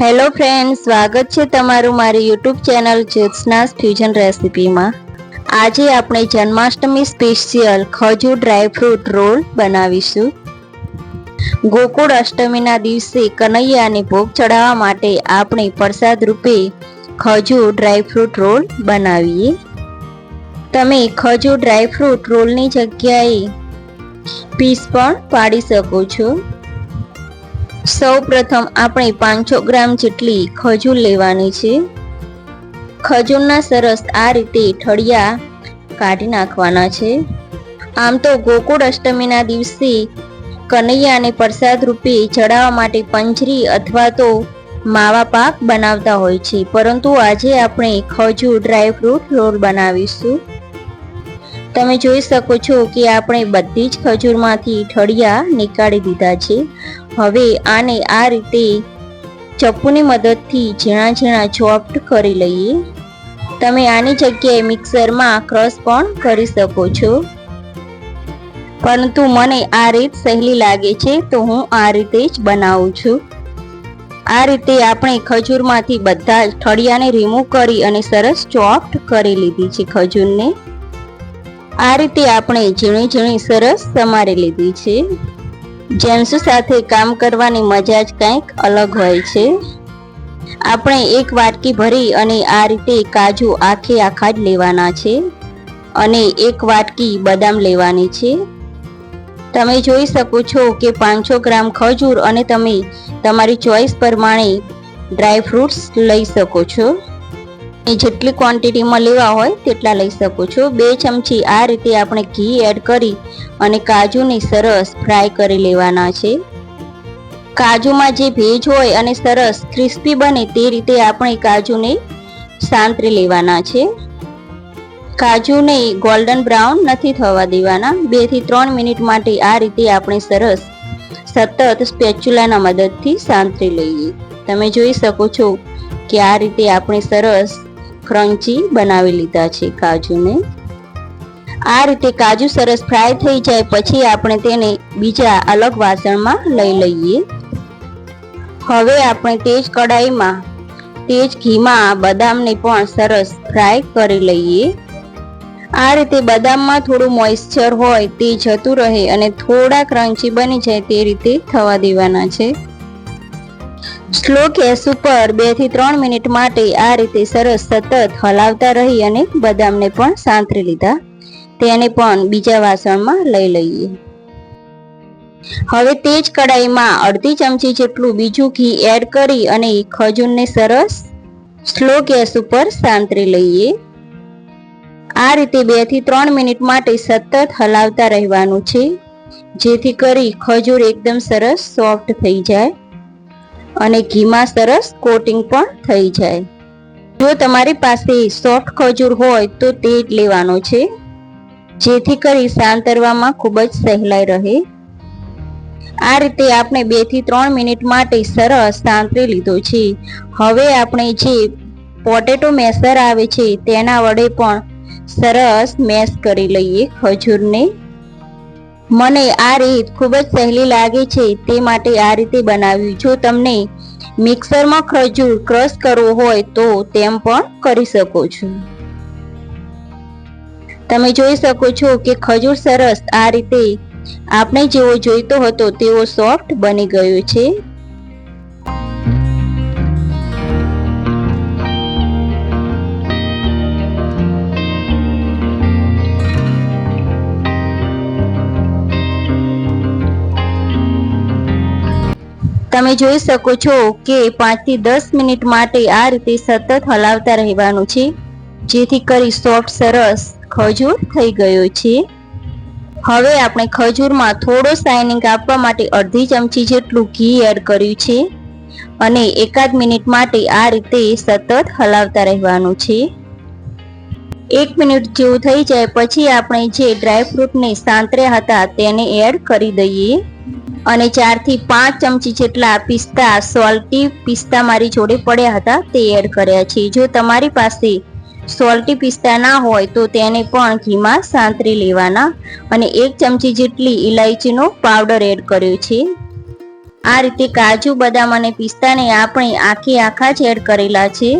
Hello friends, સ્વાગત છે તમારું મારી યુટ્યુબ ચેનલ જ્યોત્સનાસ ફ્યુઝન રેસિપીમાં। આજે આપણે જન્માષ્ટમી સ્પેશિયલ ખજૂર ડ્રાયફ્રૂટ રોલ બનાવીશું। ગોકુળ અષ્ટમીના દિવસે કનૈયાને ભોગ ચડાવવા માટે આપણે પ્રસાદ રૂપે ખજૂર ડ્રાયફ્રૂટ રોલ બનાવીએ। તમે ખજૂર ડ્રાયફ્રૂટ રોલની જગ્યાએ પીસ પણ પાડી શકો છો। સૌ પ્રથમ આપણે 500 ગ્રામ જેટલી ખજૂર લેવાની છે। ખજૂરના સરસ આ રીતે ઠળિયા કાઢી નાખવાના છે। આમ તો ગોકુળ અષ્ટમીના દિવસે કનૈયાને પ્રસાદ રૂપે ચડાવવા માટે પંજરી અથવા તો માવા પાક બનાવતા હોય છે, પરંતુ આજે આપણે ખજૂર ડ્રાયફ્રૂટ રોલ બનાવીશું। તમે જોઈ શકો છો કે આપણે બધી જ ખજૂરમાંથી ઠળિયા નીકાળી દીધા છે। હવે આને આ રીતે ચપ્પુની મદદથી ઝીણા ઝીણા ચોપ્ડ કરી લઈએ। તમે આની જગ્યાએ મિક્સરમાં ક્રશ પણ કરી શકો છો, પરંતુ મને આ રીત સહેલી લાગે છે તો હું આ રીતે જ બનાવું છું। આ રીતે આપણે ખજૂરમાંથી બધા જ ઠળિયાને રિમૂવ કરી અને સરસ ચોપ્ડ કરી લીધી છે ખજૂરને। આ રીતે આપણે ઝીણી ઝીણી સરસ સમારી લીધી છે। જેન્ટ્સ સાથે કામ કરવાની મજા જ કંઈક અલગ હોય છે। આપણે એક વાટકી ભરી અને આ રીતે કાજુ આખે આખા જ લેવાના છે અને એક વાટકી બદામ લેવાની છે। તમે જોઈ શકો છો કે 500 ગ્રામ ખજૂર અને તમે તમારી ચોઈસ પ્રમાણે ડ્રાય ફ્રૂટ્સ લઈ શકો છો। જેટલી ક્વોન્ટિટીમાં લેવા હોય તેટલા લઈ શકો છો। 2 ચમચી આ રીતે આપણે ઘી એડ કરી અને કાજુને સરસ ફ્રાય કરી લેવાના છે। કાજુમાં જે ભેજ હોય અને સરસ ક્રિસ્પી બને તે રીતે આપણે કાજુને સાંતળી લેવાના છે। કાજુને ગોલ્ડન બ્રાઉન નથી થવા દેવાના। 2 થી 3 મિનિટ માટે આ રીતે આપણે સરસ સતત સ્પેચ્યુલાના મદદથી સાંતળી લઈએ। તમે જોઈ શકો છો કે આ રીતે આપણે સરસ ક્રન્ચી બનાવી લીધા છે કાજુને। આ રીતે કાજુ સરસ ફ્રાય થઈ જાય પછી આપણે તેને બીજા અલગ વાસણમાં લઈ લઈએ। હવે આપણે તે જ કડાઈમાં તે જ ઘીમાં બદામને પણ સરસ ફ્રાય કરી લઈએ। આ રીતે બદામમાં થોડું મોઇસ્ચર હોય તે જતું રહે અને થોડા ક્રન્ચી બની જાય તે રીતે થવા દેવાના છે। સ્લો ગેસ ઉપર 2 થી 3 મિનિટ માટે આ રીતે સરસ સતત હલાવતા રહી અને બદામને પણ સાંતળી લીધા। તેને પણ બીજા વાસણમાં લઈ લઈએ। હવે તે જ કડાઈમાં અડધી ચમચી જેટલું બીજું ઘી એડ કરી અને ખજૂરને સરસ સ્લો ગેસ ઉપર સાંતળી લઈએ। આ રીતે 2 થી 3 મિનિટ માટે સતત હલાવતા રહેવાનું છે, જેથી કરી ખજૂર એકદમ સરસ સોફ્ટ થઈ જાય અને ઘીમાં સરસ કોટિંગ પણ થઈ જાય। જો તમારી પાસે સોફ્ટ ખજૂર હોય તો તે જ લેવાનો છે, જેથી કરી સાંતરવામાં ખૂબ જ સહેલાઈ રહે। આ રીતે આપણે 2 થી 3 મિનિટ માટે સરસ સાંતળી લીધો છે। હવે આપણે જે પોટેટો મેશર આવે છે તેના વડે પણ સરસ મેશ કરી લઈએ ખજૂરને। મને આ રીત ખૂબ જ સહેલી લાગે છે તે માટે આ રીતે બનાવ્યું। જો તમને મિક્સરમાં ખજૂર ક્રશ કરવો હોય તો તેમ પણ કરી શકો છો। તમે જોઈ શકો છો કે ખજૂર સરસ આ રીતે આપણે જેવો જોઈતો હતો તેવો સોફ્ટ બની ગયો છે। તમે જોઈ શકો છો કે 5 થી 10 મિનિટ માટે આ રીતે સતત હલાવતા રહેવાનું છે, જેથી કરી સોફ્ટ સરસ ખજૂર થઈ ગયો છે। હવે આપણે ખજૂરમાં થોડો શાઇનિંગ આપવા માટે અડધી ચમચી જેટલું ઘી એડ કર્યું છે અને 1 મિનિટ માટે આ રીતે સતત હલાવતા રહેવાનું છે। 1 મિનિટ જેવું થઈ જાય પછી આપણે જે ડ્રાયફ્રૂટને સાંતળ્યા હતા તેને એડ કરી દઈએ અને 4 થી 5 ચમચી જેટલા પિસ્તા, સોલ્ટી પિસ્તા મારી જોડે પડ્યા હતા તે એડ કર્યા છે। જો તમારી પાસે સોલ્ટી પિસ્તા ના હોય તો તેને પણ ઘીમાં સાંતળી લેવાના અને 1 ચમચી જેટલી ઇલાયચીનો પાવડર એડ કર્યો છે। આ રીતે કાજુ, બદામ અને પિસ્તાને આપણે આખા જ એડ કરેલા છે.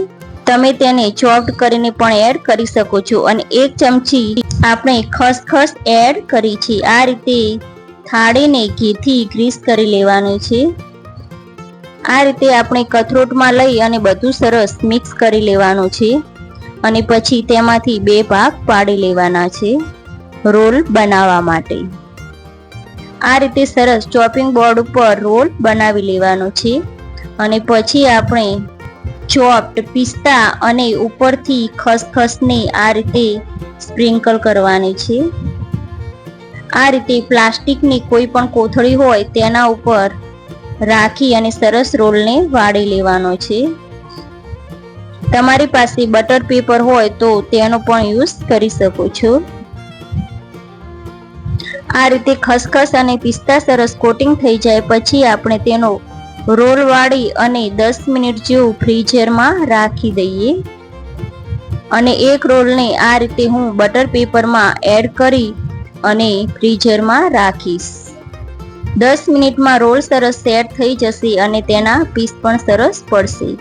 તમે તેને ચોપ્ડ કરીને પણ એડ કરી શકો છો. અને 1 ચમચી આપણે ખસખસ એડ કરી છે. આ રીતે થાળીને ઘીથી ગ્રીસ કરી લેવાનું છે. આ રીતે આપણે કથરોટમાં લઈ અને બધું સરસ મિક્સ કરી લેવાનું છે. અને પછી તેમાંથી 2 ભાગ પાડી લેવાના છે રોલ બનાવવા માટે. આ રીતે સરસ ચોપિંગ બોર્ડ ઉપર રોલ બનાવી લેવાનો છે. અને પછી આપણે ચોપ્ડ પિસ્તા અને ઉપરથી ખસખસને આ રીતે સ્પ્રિંકલ કરવાની છે. આ રીતે પ્લાસ્ટિકની કોઈ પણ કોથળી હોય તેના ઉપર રાખી અને સરસ રોલને વાળી લેવાનો છે. તમારી પાસે બટર પેપર હોય તો તેનો પણ યુઝ કરી શકો છો. આ રીતે ખસખસ અને પિસ્તા સરસ કોટિંગ થઈ જાય પછી આપણે તેનો રોલ વાળી અને 10 મિનિટ જેવું ફ્રીઝરમાં રાખી દઈએ. અને એક રોલને આ રીતે હું બટર પેપરમાં એડ કરી અને ફ્રીઝરમાં રાખીશ. 10 મિનિટમાં રોલ સરસ સેટ થઈ જશે અને તેના પીસ પણ સરસ પડશે.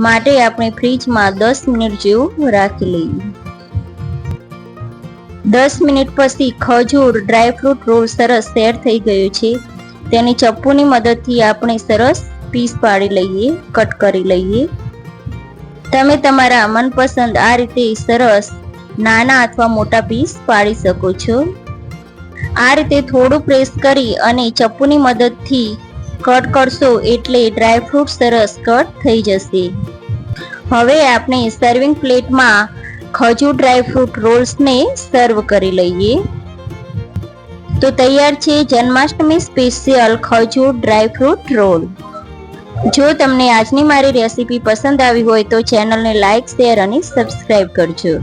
માટે આપણે ફ્રીજમાં 10 મિનિટ જેવું રાખી લઈએ. 10 મિનિટ પછી ખજૂર ડ્રાયફ્રૂટ રોલ સરસ સેટ થઈ ગયું છે. તેની ચપ્પુની મદદથી આપણે સરસ પીસ પાડી લઈએ, કટ કરી લઈએ. તમે તમારા મનપસંદ આ રીતે સરસ નાના અથવા મોટા પીસ પાડી શકો છો. આ રીતે થોડું પ્રેસ કરી અને ચપ્પુની મદદથી કટ કરશો એટલે ડ્રાયફ્રૂટ સરસ કટ થઈ જશે. હવે આપણે સર્વિંગ પ્લેટમાં ખજૂર ડ્રાયફ્રૂટ રોલ્સને સર્વ કરી લઈએ. તો તૈયાર છે જન્માષ્ટમી સ્પેશિયલ ખજૂર ડ્રાયફ્રૂટ રોલ. જો તમને આજની મારી રેસીપી પસંદ આવી હોય તો ચેનલને લાઈક, શેર અને સબસ્ક્રાઈબ કરજો.